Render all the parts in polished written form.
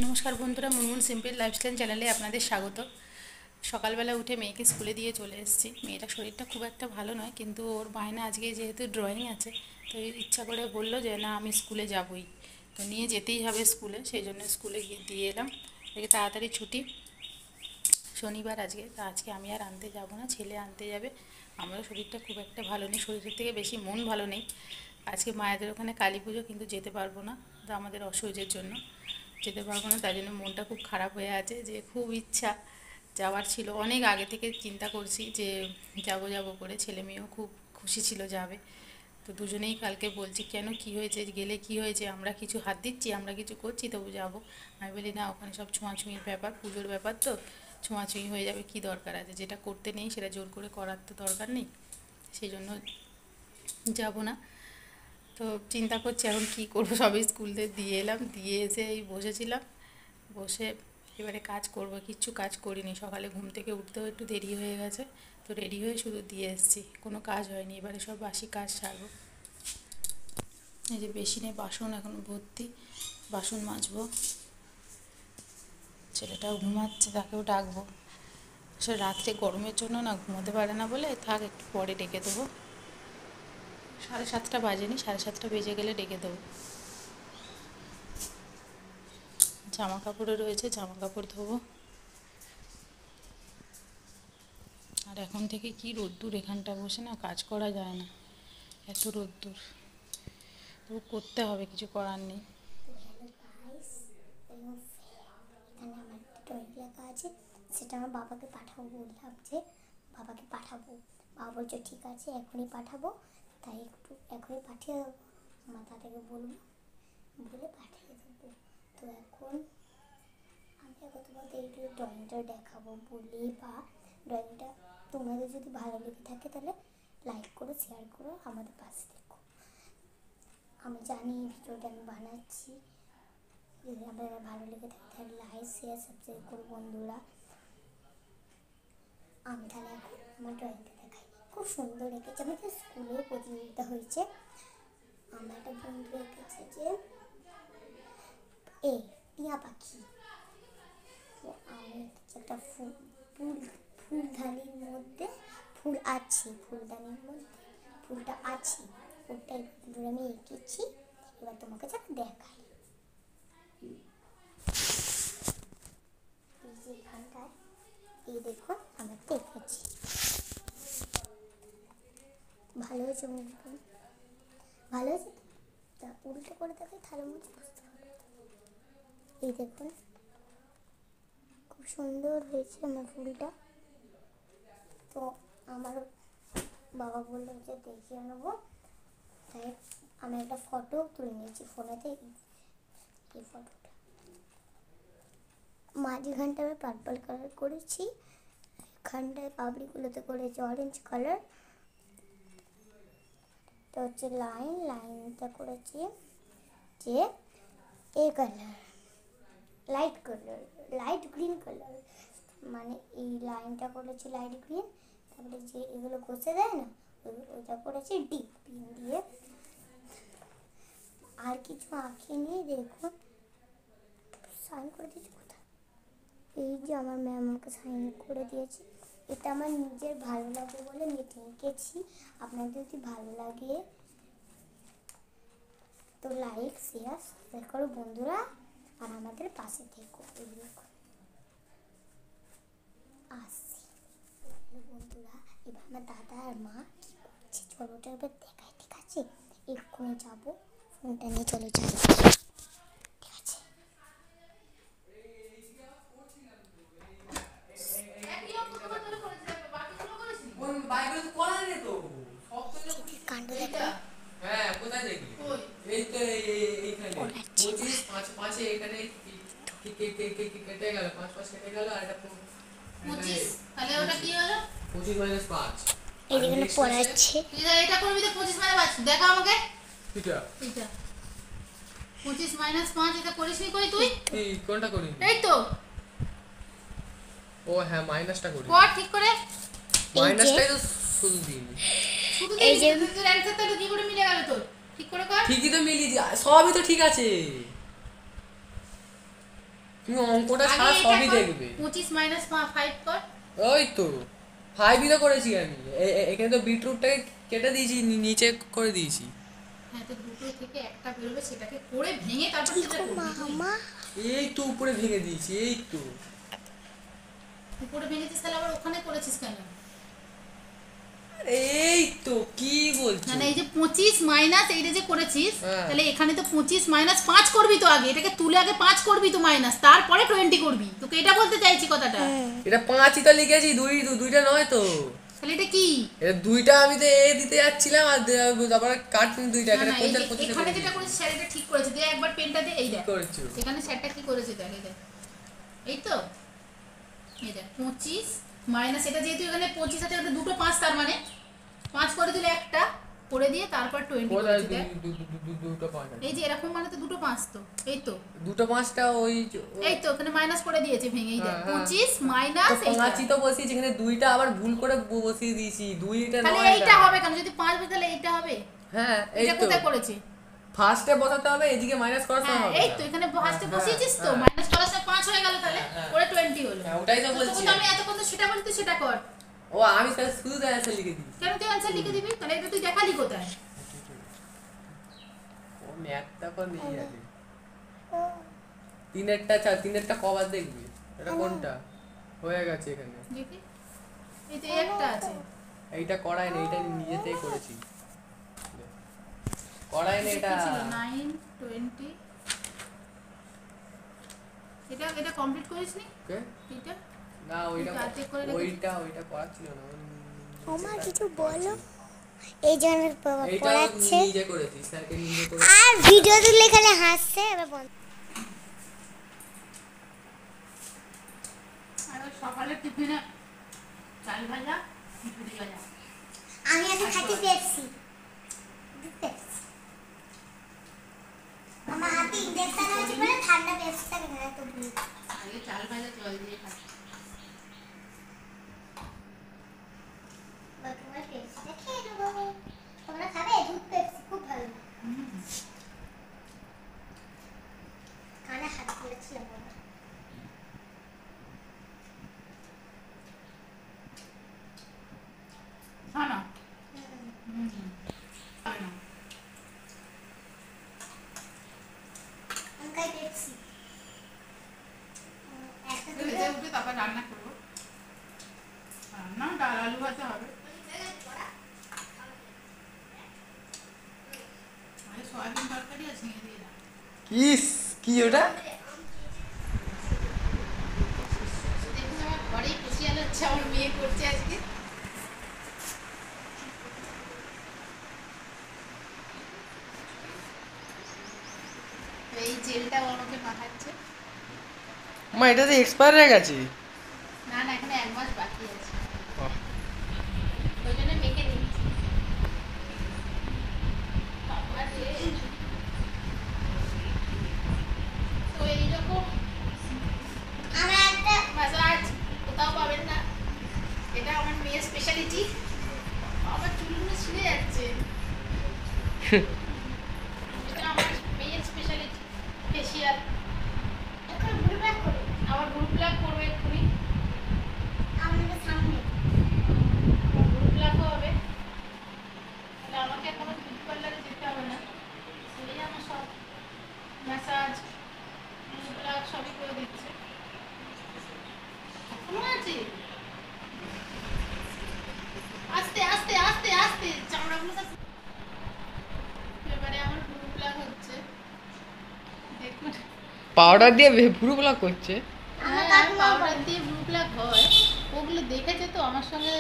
নমস্কার বন্ধুরা, Munmun simple lifestyle চ্যানেলে আপনাদের স্বাগত। সকালবেলা উঠে মেয়েকে স্কুলে দিয়ে চলে এসেছি। মেয়েটার শরীরটা খুব একটা ভালো নয়, কিন্তু ওর বায়না আজকে যেহেতু ড্রয়িং আছে, তো ইচ্ছা করে বললো যে না আমি স্কুলে যাবই, তো নিয়ে যেতেই হবে স্কুলে। সেই জন্য স্কুলে গিয়ে দিয়ে এলাম। আজকে তাড়াতাড়ি ছুটি, শনিবার আজকে। তা আজকে আমি আর আনতে যাব না, ছেলে আনতে যাবে। আমারও শরীরটা খুব একটা ভালো নেই, শরীরের থেকে বেশি মন ভালো নেই। আজকে মায়েদের ওখানে কালী পুজো, কিন্তু যেতে পারবো না, তো আমাদের অসহ্যের জন্য যেতে পারবো না। তাই জন্য মনটা খুব খারাপ হয়ে আছে, যে খুব ইচ্ছা যাওয়ার ছিল। অনেক আগে থেকে চিন্তা করছি যে যাব যাব করে, ছেলে মেয়েও খুব খুশি ছিল যাবে। তো দুজনেই কালকে বলছি কেন, কি হয়েছে, গেলে কি হয়েছে, আমরা কিছু হাত দিচ্ছি, আমরা কিছু করছি, তবু যাবো। আমি বলি না, ওখানে সব ছোঁয়াছুঁয়ির ব্যাপার, পুজোর ব্যাপার, তো ছোঁয়াছুঁয়ি হয়ে যাবে, কি দরকার আছে, যেটা করতে নেই সেটা জোর করে করার তো দরকার নেই। সেই জন্য যাব না। তো চিন্তা করছি এখন কী করবো। সবই স্কুলে দিয়ে এলাম, দিয়ে এসে এই বসেছিলাম, বসে এবারে কাজ করব। কিচ্ছু কাজ করিনি, সকালে ঘুম থেকে উঠতেও একটু দেরি হয়ে গেছে, তো রেডি হয়ে শুধু দিয়ে এসেছি, কোনো কাজ হয়নি। এবারে সব বাসি কাজ সারবো। এই যে বেসিনে বাসন এখন ভর্তি, বাসন মাজবো। ছেলেটাও ঘুমাচ্ছে, তাকেও ডাকবো। সে রাত্রে গরমের জন্য না ঘুমোতে পারে না, বলে থাক একটু পরে ডেকে দেবো। 7:30 বাজেনি, 7:30 বেজে গেলে ডেকে দেবো। জামা কাপড়ও রয়েছে, জামা কাপড় ধোবো। আর এখন থেকে কি রোদ্দুর, এখানটা বসে না কাজ করা যায় না, এত রোদ্দুর। তবু করতে হবে, কিছু করার নেই। হ্যালো গাইস, এখানে আমার ড্রয়িং লেখা আছে, সেটা আমার বাবাকে পাঠাবো। বললাম যে বাবাকে পাঠাবো, বাবা বলছে ঠিক আছে এখনই পাঠাবো। তাই একটু এখনই পাঠিয়ে দেবো, আমার দাদাকে বলবো, বলে পাঠিয়ে দেবো। তো এখন আমি এখন তোমাদের একটু ড্রয়িংটা দেখাবো বলি, বা ড্রয়িংটা তোমাদের যদি ভালো লেগে থাকে তাহলে লাইক করো, শেয়ার করো, আমাদের পাশে দেখো। আমি জানি ভিডিওটা আমি বানাচ্ছি, যদি আপনাদের ভালো লেগে থাকে তাহলে লাইক শেয়ার সাবস্ক্রাইব করো বন্ধুরা। আমি তাহলে এখন আমার ড্রয়িংটা দেখাই। খুব সুন্দর এঁকেছে, আমাদের স্কুলে প্রতিযোগিতা হয়েছে। আমার একটা বন্ধু এঁকেছে যে টিয়া পাখি। তো আমি এঁকেছি একটা ফুলদানির মধ্যে ফুল আছে, ফুলদানির মধ্যে ফুলটা আছে, ফুলটা আমি এঁকেছি। এবার তোমাকে যা দেখাই, এই যে এখানটায়, এই দেখুন আমরা দেখেছি। ভালো হয়েছে মুখটা, ভালো হয়েছে। তা উল্টো করে দেখাই তাহলে মুঝে বুঝতে পারবে। এই দেখুন খুব সুন্দর হয়েছে আমার ফুলটা। তো আমার বাবা বললো যে দেখিয়ে নেবো, তাই আমি একটা ফটো তুলে নিয়েছি ফোনেতে। এই ফটোটা মাঝখানটা আমি পার্পল কালার করেছি, এখানটায় পাবলিকগুলোতে করেছি অরেঞ্জ কালার। তো হচ্ছে লাইনটা করেছি যে এ কালার, লাইট গ্রিন কালার, মানে এই লাইনটা করেছি লাইট গ্রিন। তারপরে যে এগুলো ঘষে দেয় না, ওইটা করেছি ডিপ পিঙ্ক দিয়ে। আর কিছু আঁকিনি, দেখুন সাইন করে দিয়েছি কোথায়, এই যে আমার ম্যাম আমাকে সাইন করে দিয়েছে। এটা আমার নিজের ভালো লাগে বলে আমি এঁকেছি। আপনাদের যদি ভালো লাগে তো লাইক শেয়ার সাবস্ক্রাইব করো বন্ধুরা, আর আমাদের পাশে থেকো। আসছি বন্ধুরা, এবার আমার দাদা আর মা কি করছে চলোটা এবার দেখায়, ঠিক আছে? এক্ষুনি যাবো, ফোনটা নিয়ে চলে যাই, ঠিক আছে? কাণ্ড দেখো, হ্যাঁ কোথায় দেখলি? এই তো এইখানে পড়াচ্ছি 25 5 5 এখানে কেটে গেল, 5 5 কেটে গেল, আর এটা 25, তাহলে ওটা কি হলো? 25 - 5 এই আর যেখানে নেক্সট আছে পড়াচ্ছে। এটা করবি তো 25 - 5, দেখা আমাকে এটা। এটা 25 - 5 এটা করিস নি কই তুই? এই কোনটা করি? এই তো ও হ্যাঁ মাইনাসটা করি, কর ঠিক করে। মাইনাসটাই তো শুধু দিই। শুধু এই দেখবি যে তোর অ্যানসারটা তো কি করে মিলে গেল তোর? ঠিক করে কর। ঠিকই তো মিলিয়ে সবই তো ঠিক আছে। তুমি অঙ্কটা আগে ছাড়া এটা সবই কর, দেখবে। 25 মাইনাস 5 কর। ওই তো 5ই তো করেছি আমি। এখানে তো বিটরুটটাকে কেটে দিয়েছি, নিচে করে দিয়েছি। হ্যাঁ, তো দুটো থেকে একটা বেরোবে, সেটাকে করে ভেঙে তারপর সেটা করবি তুই। মামা এই তো উপরে ভেঙে দিয়েছি, এই তো। উপরে ভেঙেছিস, তাহলে আবার ওখানে করেছিস কেন? এই তো কি বলছো? না না, এই যে 25 মাইনাস এইটা যে করেছিস, হ্যাঁ। তাহলে এখানে তো 25 মাইনাস 5 করবি তো আগে, এটাকে তুলে আগে 5 করবি তো মাইনাস, তারপরে 20 করবি, তোকে এটা বলতে চাইছি কথাটা। এটা 5ই তো লিখেছি, দুইটা নয় তো। তাহলে এটা কি? এটা দুইটা, আমি তো এ দিতে যাচ্ছিলাম আর তারপর কাটুন দুইটা, না এখানে না, এই যে 25 এখানে যেটা করেছিস স্যার এটা ঠিক করেছে, দে একবার পেনটা দে, এই দেখ করেছো। এখানে স্যারটা কি করেছে দেখ, এই দেখ, এই তো, এই দেখ 25 মাইনাস, এটা যেহেতু এখানে 25 আছে, এটা দুটো 5, তার মানে 5 করে দিলে একটা করে দিয়ে তারপর 20 কোথায় করেছে দেখ। দুটো 5 আছে? এই যে এরকম মানে তো দুটো 5, তো এই তো, দুটো 5টা ওই এই তো ওখানে মাইনাস করে দিয়েছে ভেঙে, এই দেখ হ্যাঁ, 25 মাইনাস তো 5ই তো বসিয়েছি, এখানে দুইটা আবার ভুল করে বসিয়ে দিয়েছি, দুইটা তাহলে নয়। এইটা হবে কেন? যদি 5 হবে তাহলে এইটা হবে। হ্যাঁ এই এটা তো কোথায় করেছে? ফার্স্টে বসাতে হবে, এদিকে মাইনাস করার সময় হ্যাঁ, হবে এই না। তো এখানে ফার্স্টে হ্যাঁ, বসিয়েছিস তো, হ্যাঁ। মাইনাস করার সময় 5 হয়ে গেল, তাহলে হ্যাঁ, পরে 20 হলো। হ্যাঁ, ওটাই তো তো বলছি তোকে তো আমি এতক্ষণ তো সেটা বলতে, সেটা কর। ও আমি শুধু অ্যান্সার লিখে দিই। কেন তুই অ্যান্সার লিখে দিবি? তাহলে এটা তুই দেখালি কোথায়? ও ম্যাথটা কোন নিয়ে আছে? তিনেরটা কবার দেখবি? এটা কোনটা হয়ে গেছে এখানে? দেখি, এই তো একটা আছে। এইটা করাই না, এইটা নিজেতেই করেছি। করাই না এটা। কি ছিল 9 20, এটা এটা কমপ্লিট করিসনি ওকে এটা? না, ওইটা এটা check করে রেখেছি। ওইটা করা ছিল না। ওমা কিছু বলো। এই জন্য বাবা এইটা পড়াচ্ছে নিজে করেছি, স্যারকে নিজে করে। আর ভিডিও তুলে খালি হাসছে। এবার বন্ধ। আর ওই সকালে টিফিনে চাল ভাজা, ঝুড়ি ভাজা। আমি এখন খাচ্ছি পেপসি। পেপসি আমার হাতে ইনজেকশন হয়েছে বলে ঠান্ডা পেপসিটা খেয়ে তো ভুল। আগে চাল ভাজা জল দিয়ে খাচ্ছি। তোমার পেপসিটা খেয়ে নেবো। তোমরা খাবে? দুধ পেপসি খুব ভালো। কানে হাত দিয়েছিলাম বাবা। হ্যাঁ না, হ্যাঁ না। আমি খাই পেপসি। একটা ভেজে উঠে তারপর রান্না করবো। রান্না ডাল আলু ভাজা হবে। আরে সয়াবিন তরকারি আছে, নিয়ে দিয়ে দাও। কি ওটা? দেখুন আমার ঘরেই খুশিয়াল হচ্ছে, আমার মেয়ে করছে আজকে। এই জেলটা আমাকে মাখাচ্ছে। মা এটা তো এক্সপায়ার হয়ে গেছে। না না, এখানে 1 মাস বাকি আছে, ওই জন্য মেখে দিচ্ছি। বাবা রে। তো এইরকম আমরা একটা ম্যাসাজ কোথাও পাবেন না, এটা আমার মেয়ের স্পেশালিটি। আমার চুলগুলো ছিঁড়ে যাচ্ছে। এটা আমার মেয়ের স্পেশালিটি, ফেসিয়াল। এখন ভুলভাল করে আমার গ্রুপ প্লাগ করবে এক্ষুনি, আমাদের সামনে গ্রুপ প্লাগও হবে। তাহলে আমাকে এখন বিউটি পার্লারে যেতে হবে না, এই আমার সব ম্যাসাজ গ্রুপ প্লাগ সবই করে দিচ্ছে। এখনো আছে? আস্তে আস্তে আস্তে আস্তে চামড়াগুলো সব। এবারে আমার গ্রুপ প্লাগ হচ্ছে, দেখুন। পাউডার দিয়ে ভুরু ব্লক করছে। আমার হ্যাঁ, কাকিমা পাউডার দিয়ে ব্লু প্লাগ হয়। ওগুলো দেখেছে তো আমার সঙ্গে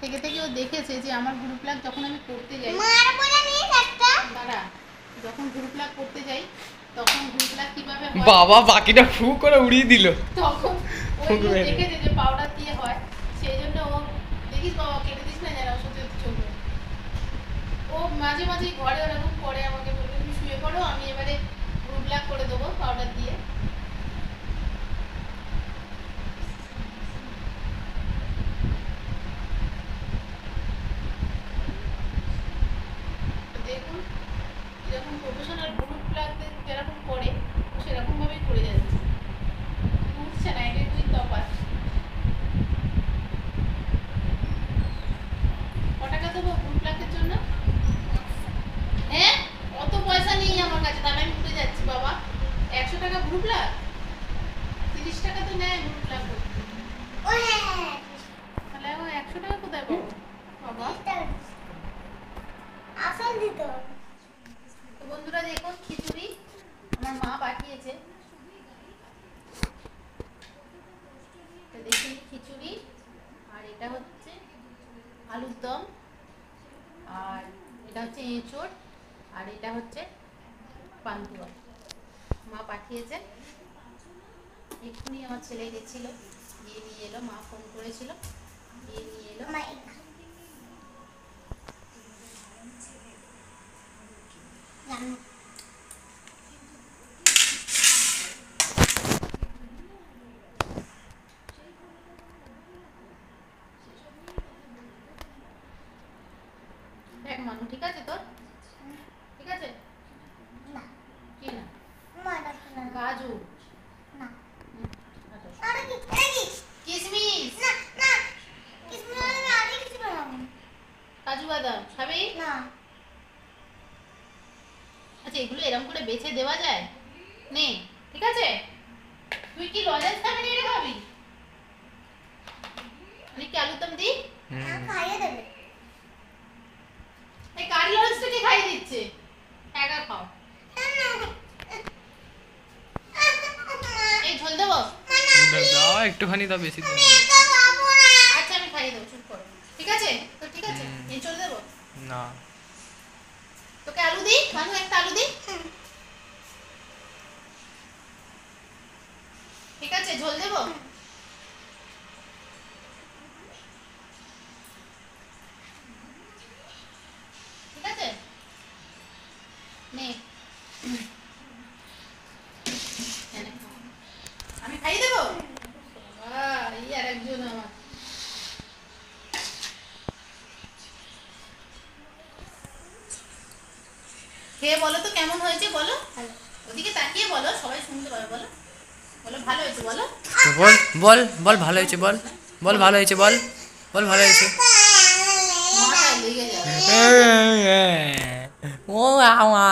থেকে থেকে, ও দেখেছে যে আমার গ্রুপ প্লাগ যখন আমি করতে যাই, মার বলে নিয়ে একটা দাঁড়া, যখন গ্রুপ প্লাগ করতে যাই তখন গ্রুপ প্লাগ কিভাবে হয় বাবা বাকিটা ফু করে উড়িয়ে দিল। তখন ফুঁক ওই মেরে। দেখেছে যে পাউডার দিয়ে হয়, সেই জন্য ও, দেখিস বাবা কেটে দিস না যারা সত্যি চোখ। ও মাঝে মাঝে ঘরে ওরকম করে আমাকে বলবে তুমি শুয়ে পড়ো, আমি এবারে গ্রুপ প্লাগ করে দেবো পাউডার দিয়ে। দেখুন যেরকম প্রফেশনাল গ্রুপ প্লাগদের যেরকম করে, ও সেরকমভাবেই করে যাচ্ছে। গ্রুপ লাগ 30 টাকা তো নেয় গ্রুপ লাগ করতে। ও হ্যাঁ তাহলে ও 100 টাকা কোথায় পাবো বাবা? আসল দিত। তো বন্ধুরা দেখুন খিচুড়ি আমার মা পাঠিয়েছে। তো দেখুন খিচুড়ি, আর এটা হচ্ছে আলুর দম, আর এটা হচ্ছে এঁচোড়, আর এটা হচ্ছে পান্তুয়া। মা পাঠিয়েছে। এক্ষুনি আমার ছেলে গেছিল, গিয়ে নিয়ে এলো। মা ফোন করেছিল, গিয়ে নিয়ে এলো। দেখ মানু, ঠিক আছে তোর? ঠিক আছে? না কি না? মা ডাকছে না। কাজু, না আচ্ছা, আরে কি কি কিশমিশ, না না কিসমিস আমি আগে কিছু বানাবো কাজু বাদাম খাবি? না। আচ্ছা, এগুলো এরকম করে বেছে দেওয়া যায়? নে, ঠিক আছে? তুই কি লজেন্স খাবি না এটা খাবি? আমি কি আলুর দম দিই? খাইয়ে দেবে। এই কারি লজেন্সটা কে খাইয়ে দিচ্ছে? একা খাও। এই ঝোল দেবো? দাও একটুখানি, দাও বেশি দিন আচ্ছা আমি খাইয়ে দেবো, চুপ করো। ঠিক আছে তো? ঠিক আছে, এই চলে দেবো? না। তোকে আলু দিই মানু, একটা আলু দিই? ঠিক আছে, ঝোল দেবো? ঠিক আছে, নে। এনে খা। আমি খাইয়ে দেবো? বাবা, এই আর একজন আমার। খেয়ে বলো তো কেমন হয়েছে, বলো। ওদিকে তাকিয়ে বলো, সবাই শুনতে পাবে। বলো, বলো ভালো হয়েছে, বলো। তো বল বল বল ভালো হয়েছে, বল বল ভালো হয়েছে, বল বল ভালো হয়েছে। মাথায় লেগে যাবে। ও আমা